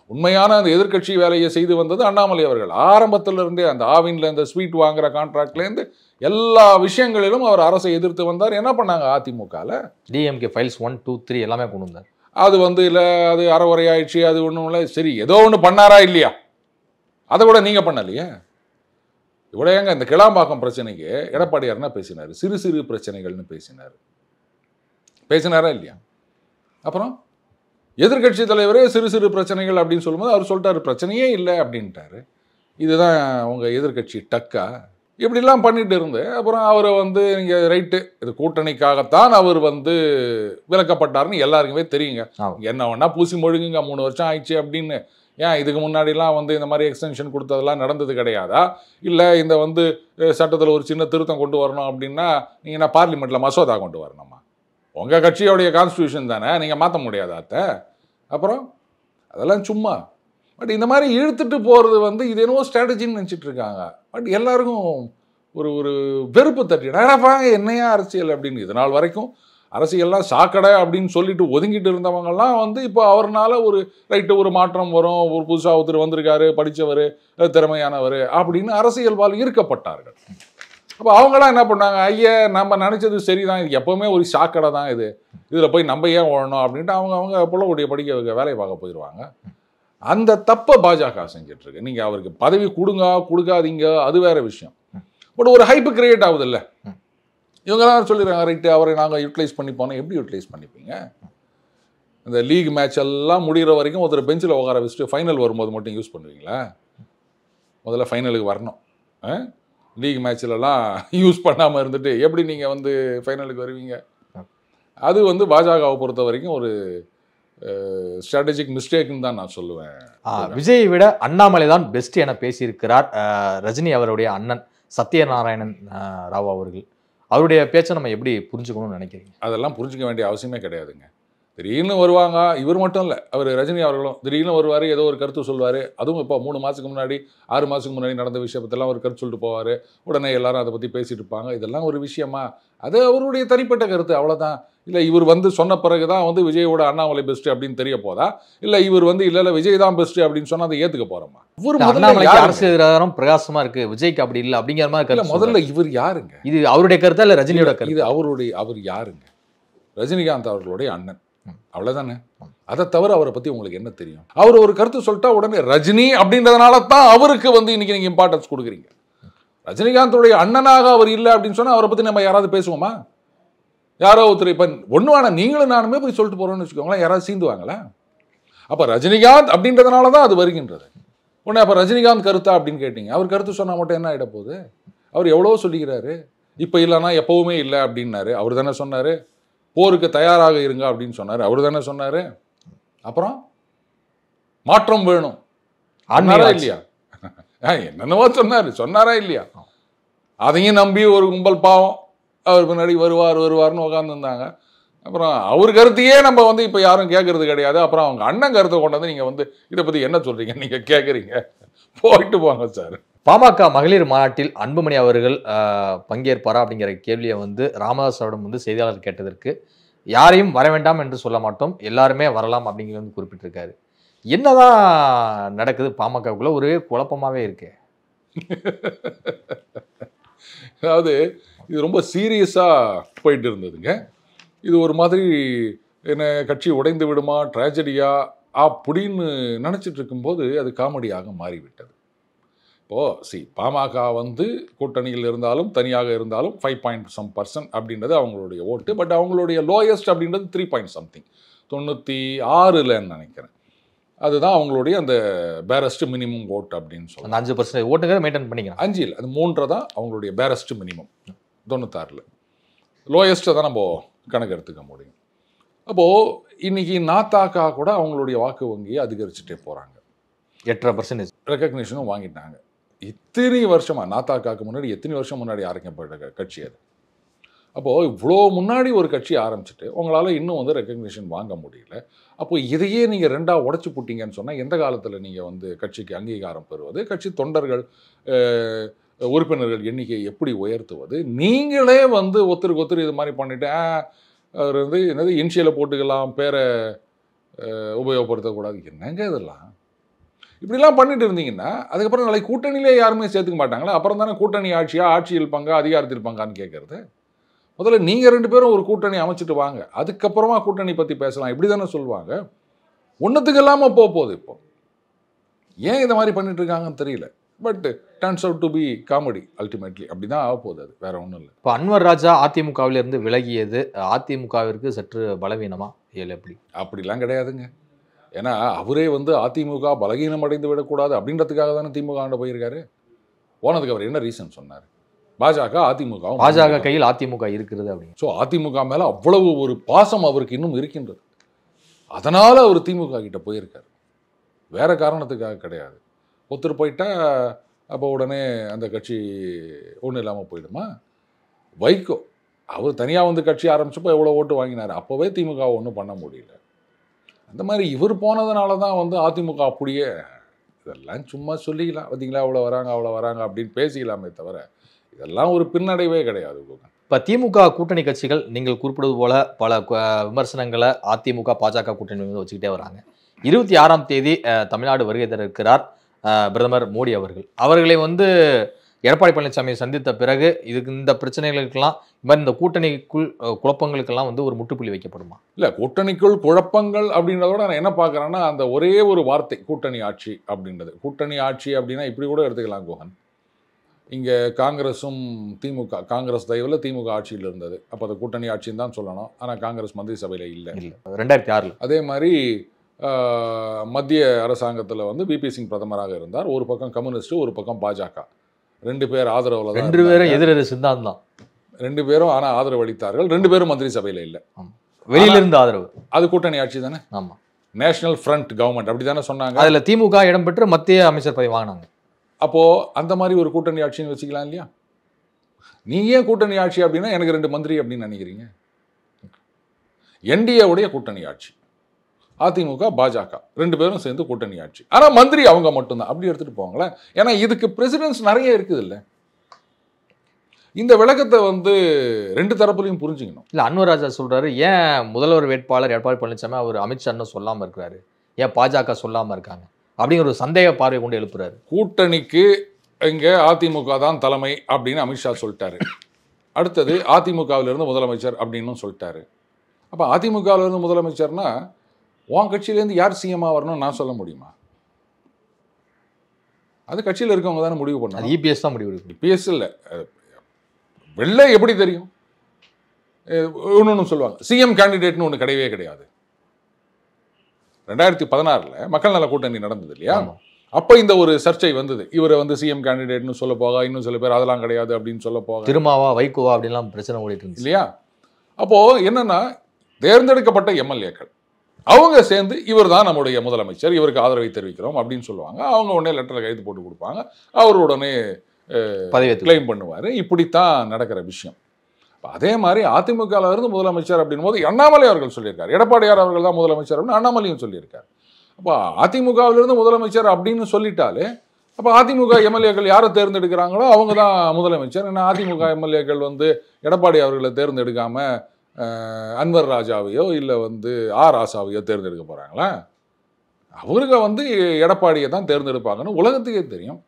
உண்மையான அந்த எதிர்கட்சி வேலையை செய்து வந்தது அண்ணாமலை அவர்கள். ஆரம்பத்திலிருந்தே அந்த ஆவின்ல இந்த ஸ்வீட் வாங்குற கான்ட்ராக்ட்லேருந்து எல்லா விஷயங்களிலும் அவர் அரசை எதிர்த்து வந்தார். என்ன பண்ணாங்க அதிமுகவில்? டிஎம்கே ஃபைல்ஸ் 1, 2, 3 எல்லாமே கொண்டு வந்தார். அது வந்து இல்லை, அது அறவுரையாயிடுச்சு, அது ஒன்றும் இல்லை. சரி, ஏதோ ஒன்று பண்ணாரா இல்லையா? அதை கூட நீங்கள் பண்ணலையே. இவ்வளோ ஏங்க இந்த கிளாம்பாக்கம் பிரச்சனைக்கு எடப்பாடியார்னா பேசினார், சிறு சிறு பிரச்சனைகள்னு பேசினாரா இல்லையா? அப்புறம் எதிர்கட்சி தலைவரே சிறு சிறு பிரச்சனைகள் அப்படின்னு சொல்லும்போது அவர் சொல்லிட்டாரு பிரச்சனையே இல்லை அப்படின்ட்டாரு. இதுதான் உங்கள் எதிர்கட்சி டக்கா? இப்படிலாம் பண்ணிட்டு இருந்து அப்புறம் அவரை வந்து நீங்கள் ரைட்டு இது கூட்டணிக்காகத்தான் அவர் வந்து விலக்கப்பட்டார்னு எல்லாருக்குமே தெரியுங்க. என்ன வேணா பூசி மொழுங்குங்க, 3 வருஷம் ஆயிடுச்சு அப்படின்னு ஏன் இதுக்கு முன்னாடிலாம் வந்து இந்த மாதிரி எக்ஸ்டென்ஷன் கொடுத்ததெல்லாம் நடந்தது கிடையாதா? இல்லை இந்த வந்து சட்டத்தில் ஒரு சின்ன திருத்தம் கொண்டு வரணும் அப்படின்னா நீங்கள் என்ன பார்லிமெண்ட்டில் மசோதா கொண்டு வரணுமா? உங்கள் கட்சியோடைய கான்ஸ்டியூஷன் தானே, நீங்கள் மாற்ற முடியாதா அத்தை? அப்புறம் அதெல்லாம் சும்மா. பட் இந்த மாதிரி இழுத்துட்டு போகிறது வந்து இது என்னவோ ஸ்ட்ராட்டஜின்னு நினச்சிட்டு இருக்காங்க. பட் எல்லாருக்கும் ஒரு ஒரு வெறுப்பு தட்டிடாங்க, என்னையா அரசியல் அப்படின்னு. இது நாள் வரைக்கும் அரசியல்லாம் சாக்கடை அப்படின்னு சொல்லிட்டு ஒதுங்கிட்டு இருந்தவங்கெல்லாம் வந்து இப்போ அவர்னால ஒரு ரைட்டு ஒரு மாற்றம் வரும், ஒரு புதுசாக ஒருத்தர் வந்திருக்காரு, படித்தவர், திறமையானவர் அப்படின்னு அரசியல்வால் ஈர்க்கப்பட்டார்கள். அப்போ அவங்களாம் என்ன பண்ணாங்க, ஐயா நம்ம நினச்சது சரிதான், இது எப்போவுமே ஒரு சாக்கடை தான், இதில் போய் நம்ம ஏன் ஓடணும் அப்படின்ட்டு அவங்க புள்ளக்கூடிய படிக்க வேலையை பார்க்க போயிடுவாங்க. அந்த தப்பை பாஜக செஞ்சுட்டு இருக்கு. நீங்கள் அவருக்கு பதவி கொடுக்காதீங்க, அது வேற விஷயம். பட் ஒரு ஹைப்பு கிரியேட் ஆகுது இல்லை? இவங்கெல்லாம் சொல்லிடுறாங்க, ரைட்டு அவரை நாங்கள் யூட்டிலைஸ் பண்ணிப்போனோம். எப்படி யூட்டிலைஸ் பண்ணிப்பீங்க? இந்த லீக் மேட்ச் எல்லாம் முடிகிற வரைக்கும் ஒருத்தர் பெஞ்சில் உட்கார வச்சுட்டு ஃபைனல் வரும்போது மட்டும் யூஸ் பண்ணுவீங்களா? முதல்ல ஃபைனலுக்கு வரணும். லீக் மேட்ச்லலாம் யூஸ் பண்ணாமல் இருந்துட்டு எப்படி நீங்கள் வந்து ஃபைனலுக்கு வருவீங்க? அது வந்து பாஜகவை பொறுத்த வரைக்கும் ஒரு ஸ்ட்ராட்டஜிக் மிஸ்டேக்னு தான் நான் சொல்லுவேன். விஜயை விட அண்ணாமலை தான் பெஸ்ட் என பேசியிருக்கிறார் ரஜினி அவருடைய அண்ணன் சத்யநாராயணன் ராவ் அவர்கள். அவருடைய பேச்சை நம்ம எப்படி புரிஞ்சுக்கணும்னு நினைக்கிறீங்க? அதெல்லாம் புரிஞ்சிக்க வேண்டிய அவசியமே கிடையாதுங்க. திடீர்னு வருவாங்க, இவர் மட்டும் இல்லை, அவர் ரஜினி அவர்களும் திடீர்னு வருவார், ஏதோ ஒரு கருத்து சொல்லுவார். அதுவும் இப்போ 3 மாதத்துக்கு முன்னாடி 6 மாதத்துக்கு முன்னாடி நடந்த விஷயத்தெல்லாம் ஒரு கருத்து சொல்லிட்டு போவார். உடனே எல்லாரும் அதை பற்றி பேசிட்டு இருப்பாங்க. இதெல்லாம் ஒரு விஷயமா? அது அவருடைய தனிப்பட்ட கருத்து, அவ்வளோதான். இல்லை இவர் வந்து சொன்ன பிறகு தான் வந்து விஜயோட அண்ணாமலை பெஸ்ட்டு அப்படின்னு தெரிய போதா? இல்லை இவர் வந்து இல்லை விஜய் தான் பெஸ்ட்டு அப்படின்னு சொன்னால் அதை ஏற்றுக்க போகிறோமா? அரசியல் பிரகாசமாக இருக்குது, விஜய்க்கு அப்படி இல்லை அப்படிங்கிற மாதிரி. முதல்ல இவர் யாருங்க? இது அவருடைய கருத்தா இல்லை ரஜினியோட கருத்து? இது அவர் யாருங்க? ரஜினிகாந்த் அவர்களுடைய அண்ணன், அவ்வளவுதானே. அதை தவிர அவரை பத்தி உங்களுக்கு என்ன தெரியும்? அவர் ஒரு கருத்து சொல்லிட்டா உடனே ரஜினி அப்படின்றதுனால தான் அவருக்கு வந்து இன்னைக்கு நீங்க இம்பார்ட்டன்ஸ் கொடுக்குறீங்க. ரஜினிகாந்தோடைய அண்ணனாக அவர் இல்லை அப்படின்னு சொன்னா அவரை பத்தி நம்ம யாராவது பேசுவோமா? யாரோ ஒருத்தர் இப்ப ஒண்ணு வேணா நீங்களும் நானுமே போய் சொல்லிட்டு போறோம்னு வச்சுக்கோங்களேன், யாராவது சீந்துவாங்களா? அப்ப ரஜினிகாந்த் அப்படின்றதுனாலதான் அது வருகின்றது. உடனே அப்ப ரஜினிகாந்த் கருத்தா அப்படின்னு கேட்டீங்க. அவர் கருத்து சொன்னா மட்டும் என்ன ஆயிட போகுது? அவர் எவ்வளவோ சொல்லிக்கிறாரு. இப்ப இல்லைன்னா எப்பவுமே இல்லை அப்படின்னாரு. அவர் தானே சொன்னாரு. போருக்கு தயாராக இருங்க அப்படின்னு சொன்னார், அவர் தானே சொன்னாரு. அப்புறம் மாற்றம் வேணும் இல்லையா? என்னென்னவோ சொன்னாரா இல்லையா? அதையும் நம்பி ஒரு கும்பல் பாவம் அவர் பின்னாடி வருவார்னு உட்காந்துருந்தாங்க. அப்புறம் அவர் கருத்தையே நம்ம வந்து இப்போ யாரும் கேட்கறது கிடையாது. அப்புறம் அவங்க அண்ணன் கருத்தை கொண்டு வந்து நீங்கள் வந்து இதை பற்றி என்ன சொல்றீங்க நீங்கள் கேட்குறீங்க? போயிட்டு போங்க சார். பாமக மகளிர் மாநாட்டில் அன்புமணி அவர்கள் பங்கேற்பாரா அப்படிங்கிற கேள்வியை வந்து ராமதாஸ் அவரிடம் வந்து செய்தியாளர் கேட்டதற்கு யாரையும் வர வேண்டாம் என்று சொல்ல மாட்டோம், எல்லாருமே வரலாம் அப்படிங்கிறது வந்து குறிப்பிட்டிருக்காரு. என்னதான் நடக்குது பாமகக்குள்ள? ஒரே குழப்பமாவே இருக்கு. அதாவது இது ரொம்ப சீரியஸாக போயிட்டு இருந்ததுங்க. இது ஒரு மாதிரி என்ன கட்சி உடைந்து விடுமா, ட்ராஜடியா அப்படின்னு நினச்சிட்டு இருக்கும்போது அது காமெடியாக மாறிவிட்டது. இப்போது பாமக வந்து கூட்டணியில் இருந்தாலும் தனியாக இருந்தாலும் 5% அப்படின்றது அவங்களுடைய ஓட்டு. பட் அவங்களுடைய லோயஸ்ட் அப்படின்றது 3 96 நினைக்கிறேன். அதுதான் அவங்களுடைய அந்த பேரஸ்ட் மினிமம் ஓட் அப்படின்னு சொல்லலாம். 5% ஓட்டுங்க மெயின்டைன் பண்ணிக்கலாம். 5 இல்லை, அது 3 தான் அவங்களுடைய பேரஸ்ட் மினிமம். 96 லோயஸ்ட்டை தான் நம்ம கணக்கு எடுத்துக்க முடியும். அப்போது இன்னைக்கு நாத்தாக்கா கூட அவங்களுடைய வாக்கு வங்கியை அதிகரிச்சுட்டே போகிறாங்க. 8.5% ரெக்கக்னிஷனும் வாங்கிட்டாங்க. இத்தனை வருஷமாக நாத்தாக்காவுக்கு முன்னாடி எத்தனை வருஷம் முன்னாடி ஆரம்பிக்கப்பட்ட கட்சி அது. அப்போது இவ்வளோ முன்னாடி ஒரு கட்சி ஆரம்பிச்சுட்டு உங்களால் இன்னும் வந்து ரெக்கக்னிஷன் வாங்க முடியல. அப்போது இதையே நீங்கள் 2ஆக உடச்சி போட்டிங்கன்னு சொன்னால் எந்த காலத்தில் நீங்கள் வந்து கட்சிக்கு அங்கீகாரம் பெறுவது, கட்சி தொண்டர்கள் உறுப்பினர்கள் எண்ணிக்கையை எப்படி உயர்த்துவது? நீங்களே வந்து ஒருத்தருக்கு இது மாதிரி பண்ணிட்டு அவர் வந்து என்னது இன்ஷியலை போட்டுக்கலாம், பேரை உபயோகப்படுத்தக்கூடாது, என்னங்க இதெல்லாம்? இப்படிலாம் பண்ணிட்டு இருந்தீங்கன்னா அதுக்கப்புறம் நாளைக்கு கூட்டணியிலே யாருமே சேர்த்துக்க மாட்டாங்களா? அப்புறம் தானே கூட்டணி ஆட்சியில் பங்கா அதிகாரத்தில் பங்கான்னு கேட்கறது. முதல்ல நீங்கள் 2 பேரும் ஒரு கூட்டணி அமைச்சிட்டு வாங்க, அதுக்கப்புறமா கூட்டணி பற்றி பேசலாம், இப்படி தானே சொல்லுவாங்க. ஒன்றுத்துக்கு இல்லாமல் போகுது. இப்போ ஏன் இதை மாதிரி பண்ணிட்டு இருக்காங்கன்னு தெரியல. But turns out to be comedy ultimately. அப்படி தான் ஆக போகுது, அது வேற ஒன்றும் இல்லை. இப்போ அன்வர் ராஜா அதிமுகவிலிருந்து விலகியது அதிமுகவிற்கு சற்று பலவீனமா? எப்படி? அப்படிலாம் கிடையாதுங்க. ஏன்னா அவரே வந்து அதிமுக பலகீனம் அடைந்து விடக்கூடாது அப்படின்றதுக்காக தானே திமுக ஆண்ட போயிருக்காரு. போனதுக்கு அவர் என்ன ரீசன் சொன்னார்? பாஜக கையில் அதிமுக இருக்கிறது அப்படின்னு. ஸோ அதிமுக மேலே அவ்வளவு ஒரு பாசம் அவருக்கு இன்னும் இருக்கின்றது. அதனால அவர் திமுக கிட்ட போயிருக்காரு. வேற காரணத்துக்காக கிடையாது. ஒருத்தர் போயிட்டா அப்போ உடனே அந்த கட்சி ஒன்றும் இல்லாமல் போயிடுமா? வைகோ அவர் தனியாக வந்து கட்சி ஆரம்பிச்சப்போ எவ்வளோ ஓட்டு வாங்கினார், அப்போவே திமுக ஒன்றும் பண்ண முடியல. அந்த மாதிரி இவர் போனதுனால தான் வந்து அதிமுக அப்படியே இதெல்லாம் சும்மா சொல்லிக்கலாம், பார்த்தீங்களா அவ்வளோ வராங்க அப்படின்னு பேசிக்கலாமே தவிர இதெல்லாம் ஒரு பின்னடைவே கிடையாது. இப்போ திமுக கூட்டணி கட்சிகள் நீங்கள் குறிப்பிடுவது போல பல விமர்சனங்களை அதிமுக பாஜக கூட்டணி வந்து வச்சுக்கிட்டே வராங்க. 26ஆம் தேதி தமிழ்நாடு வருகை தர இருக்கிறார் பிரதமர் மோடி அவர்கள். அவர்களை வந்து எடப்பாடி பழனிசாமியை சந்தித்த பிறகு இந்த பிரச்சனைகளுக்கெல்லாம் இந்த கூட்டணிக்குள் குழப்பங்களுக்கெல்லாம் வந்து ஒரு முற்றுப்புள்ளி வைக்கப்படுமா? இல்லை, கூட்டணிக்குள் குழப்பங்கள் அப்படின்றதோட நான் என்ன பார்க்குறேன்னா அந்த ஒரே ஒரு வார்த்தை கூட்டணி ஆட்சி அப்படின்றது. கூட்டணி ஆட்சி அப்படின்னா இப்படி கூட எடுத்துக்கலாம் குஹன். இங்கே காங்கிரஸும் திமுக, காங்கிரஸ் தயவில் திமுக ஆட்சியில் இருந்தது, அப்போ அது கூட்டணி ஆட்சின்னு தான் சொல்லணும். ஆனால் காங்கிரஸ் மந்திரி சபையில் இல்லை 2006. அதே மாதிரி மத்திய அரசாங்கத்தில் வந்து பிபி சிங் பிரதமராக இருந்தார். ஒரு பக்கம் கம்யூனிஸ்ட், ஒரு பக்கம் பாஜக, 2 பேர் ஆதரவில் தான், 2 பேரும் எதிரெதிர் சித்தாந்தம் தான், 2 பேரும் ஆனால் ஆதரவு அளித்தார்கள். 2 பேரும் மந்திரி சபையில் இல்லை, வெளியிலிருந்து ஆதரவு. அது கூட்டணி ஆட்சி தானே. ஆமாம், நேஷனல் ஃப்ரண்ட் கவர்மெண்ட் அப்படி தானே சொன்னாங்க. அதில் திமுக இடம்பெற்று மத்திய அமைச்சர் பதவி வாங்கினாங்க. அப்போது அந்த மாதிரி ஒரு கூட்டணி ஆட்சின்னு வச்சுக்கலாம் இல்லையா? நீ ஏன் கூட்டணி ஆட்சி அப்படின்னா எனக்கு 2 மந்திரி அப்படின்னு நினைக்கிறீங்க? என்டிஏவுடைய கூட்டணி ஆட்சி, அதிமுக பாஜக 2 பேரும் சேர்ந்து கூட்டணி ஆட்சி, ஆனால் மந்திரி அவங்க மட்டும்தான். அப்படி எடுத்துகிட்டு போவாங்களேன். ஏன்னா இதுக்கு பிரசிடென்ட்ஸ் நிறைய இருக்குது இல்லை. இந்த விளக்கத்தை வந்து 2 தரப்புலையும் புரிஞ்சுக்கணும். இல்லை, அன்வர் ராஜா சொல்கிறாரு, ஏன் முதல்வர் வேட்பாளர் எடப்பாடி பழனிசாமி அவர் அமித்ஷான்னு சொல்லாமல் இருக்கிறாரு, ஏன் பாஜக சொல்லாமல் இருக்காங்க அப்படிங்கிற ஒரு சந்தேக பார்வை கொண்டு எழுப்புறாரு. கூட்டணிக்கு இங்கே அதிமுக தான் தலைமை அப்படின்னு அமித்ஷா சொல்லிட்டாரு. அடுத்தது அதிமுகவிலிருந்து முதலமைச்சர் அப்படின்னு சொல்லிட்டாரு. அப்போ அதிமுகவிலிருந்து முதலமைச்சர்னா உன் கட்சியிலேருந்து யார் சிஎம்மாக வரணும்னு நான் சொல்ல முடியுமா? அது கட்சியில் இருக்கவங்க தானே முடிவு பண்ணணும். இபிஎஸ் தான் முடிவு எடுக்கணும். இபிஎஸ் இல்லை, வெளில எப்படி தெரியும்? இன்னொன்று சொல்லுவாங்க, சிஎம் கேண்டிடேட்னு ஒன்று கிடையவே கிடையாது. 2016 மக்கள் நல கூட்டணி நடந்தது இல்லையா? அப்போ இந்த ஒரு சர்ச்சை வந்தது, இவரை வந்து சிஎம் கேண்டிடேட்னு சொல்ல போக, இன்னும் சில பேர் அதெல்லாம் கிடையாது அப்படின்னு சொல்ல போக, திருமாவா வைகோவா அப்படின்லாம் பிரச்சனை ஓடிட்டு இருந்துச்சு இல்லையா? அப்போ என்னன்னா தேர்ந்தெடுக்கப்பட்ட எம்எல்ஏக்கள் அவங்க சேர்ந்து இவர் தான் நம்முடைய முதலமைச்சர், இவருக்கு ஆதரவை தெரிவிக்கிறோம் அப்படின்னு சொல்லுவாங்க. அவங்க உடனே லெட்டரில் கைது போட்டு கொடுப்பாங்க, அவர் உடனே பதவியை கிளைம் பண்ணுவார். இப்படித்தான் நடக்கிற விஷயம். அதே மாதிரி அதிமுகவில் இருந்து முதலமைச்சர் அப்படின் போது அண்ணாமலை அவர்கள் சொல்லியிருக்காரு, எடப்பாடியார் அவர்கள் தான் முதலமைச்சர் அப்படின்னு அண்ணாமலையும் சொல்லியிருக்காரு. அப்போ அதிமுகவிலிருந்து முதலமைச்சர் அப்படின்னு சொல்லிட்டாலே அப்போ அதிமுக எம்எல்ஏக்கள் யாரை தேர்ந்தெடுக்கிறாங்களோ அவங்க தான் முதலமைச்சர். ஏன்னா அதிமுக எம்எல்ஏக்கள் வந்து எடப்பாடி அவர்களை தேர்ந்தெடுக்காம அன்வர் ராஜாவையோ இல்லை வந்து ஆர் ராசாவையோ தேர்ந்தெடுக்க போகிறாங்களா? அவருக்கு வந்து எடப்பாடியை தான் தேர்ந்தெடுப்பாங்கன்னு உலகத்துக்கே தெரியும்.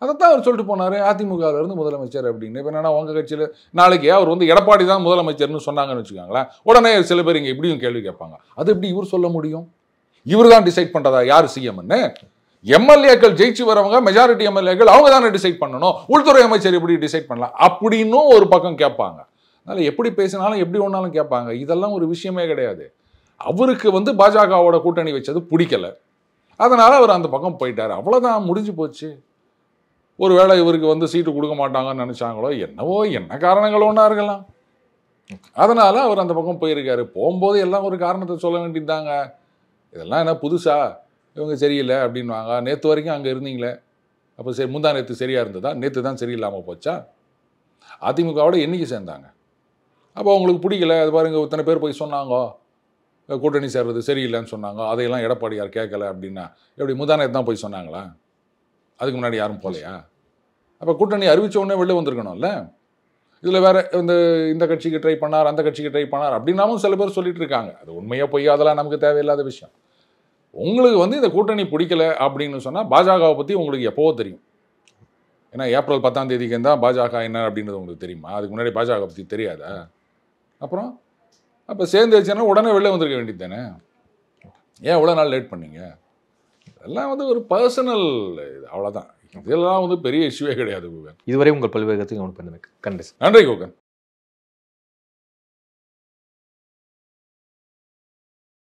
அதைத்தான் அவர் சொல்லிட்டு போனார், அதிமுகவிலிருந்து முதலமைச்சர் அப்படின்னு. இப்போ என்னன்னா உங்கள் கட்சியில் நாளைக்கு அவர் வந்து எடப்பாடி தான் முதலமைச்சர்னு சொன்னாங்கன்னு வச்சுக்கோங்களேன், உடனே சில பேர் இங்கே இப்படியும் கேள்வி கேட்பாங்க, அது எப்படி இவர் சொல்ல முடியும்? இவர் தான் டிசைட் பண்ணுறதா யார் சிஎம்னு? எம்எல்ஏக்கள் ஜெயிச்சு வரவங்க, மெஜாரிட்டி எம்எல்ஏக்கள் அவங்க தானே டிசைட் பண்ணணும், உள்துறை அமைச்சர் எப்படி டிசைட் பண்ணலாம் அப்படின்னும் ஒரு பக்கம் கேட்பாங்க. அதனால் எப்படி பேசினாலும் எப்படி ஒன்றாலும் கேட்பாங்க. இதெல்லாம் ஒரு விஷயமே கிடையாது. அவருக்கு வந்து பாஜகவோட கூட்டணி வச்சது பிடிக்கல, அதனால் அவர் அந்த பக்கம் போயிட்டார், அவ்வளோதான், முடிஞ்சு போச்சு. ஒருவேளை இவருக்கு வந்து சீட்டு கொடுக்க மாட்டாங்கன்னு நினச்சாங்களோ என்னவோ, என்ன காரணங்களோ ஒன்றா இருக்கலாம், அதனால் அவர் அந்த பக்கம் போயிருக்காரு. போகும்போது எல்லாம் ஒரு காரணத்தை சொல்ல வேண்டியதாங்க. இதெல்லாம் என்ன புதுசா இவங்க சரியில்லை அப்படின்வாங்க. நேற்று வரைக்கும் அங்கே இருந்தீங்களே, அப்போ சரி முந்தா நேற்று சரியாக இருந்ததா? நேற்று தான் சரியில்லாமல் போச்சா? அதிமுகவோட என்னைக்கு சேர்ந்தாங்க? அப்போ அவங்களுக்கு பிடிக்கல, அது பாருங்க இத்தனை பேர் போய் சொன்னாங்க கூட்டணி சேர்றது சரியில்லைன்னு சொன்னாங்க, அதையெல்லாம் எடப்பாடியார் கேட்கல அப்படின்னா எப்படி முந்தா நேற்று தான் போய் சொன்னாங்களா? அதுக்கு முன்னாடி யாரும் போகலையா? அப்போ கூட்டணி அறிவித்த உடனே வெளில வந்திருக்கணும்ல. இதில் வேற இந்த கட்சிக்கு ட்ரை பண்ணார், அந்த கட்சிக்கு ட்ரை பண்ணார் அப்படின்னாலும் சில பேர் சொல்லிட்டு இருக்காங்க. அது உண்மையாக பொய்யா அதெல்லாம் நமக்கு தேவையில்லாத விஷயம். உங்களுக்கு வந்து இந்த கூட்டணி பிடிக்கல அப்படின்னு சொன்னால் பாஜகவை பற்றி உங்களுக்கு எப்போவோ தெரியும். ஏன்னா ஏப்ரல் 10ஆம் தேதிக்கு தான் பாஜக என்ன அப்படின்றது உங்களுக்கு தெரியுமா? அதுக்கு முன்னாடி பாஜக பற்றி தெரியாதா? அப்புறம் அப்போ சேர்ந்து வச்சேன்னா உடனே வெளில வந்திருக்க வேண்டியது தானே, ஏன் இவ்வளோ நாள் லேட் பண்ணீங்க? இதெல்லாம் வந்து ஒரு பர்சனல் இது, அவ்வளோதான். இதெல்லாம் வந்து பெரிய இஷ்யூவே கிடையாது. இதுவரை உங்கள் பல்வேறு கருத்துக்கு நன்றி கோகன்.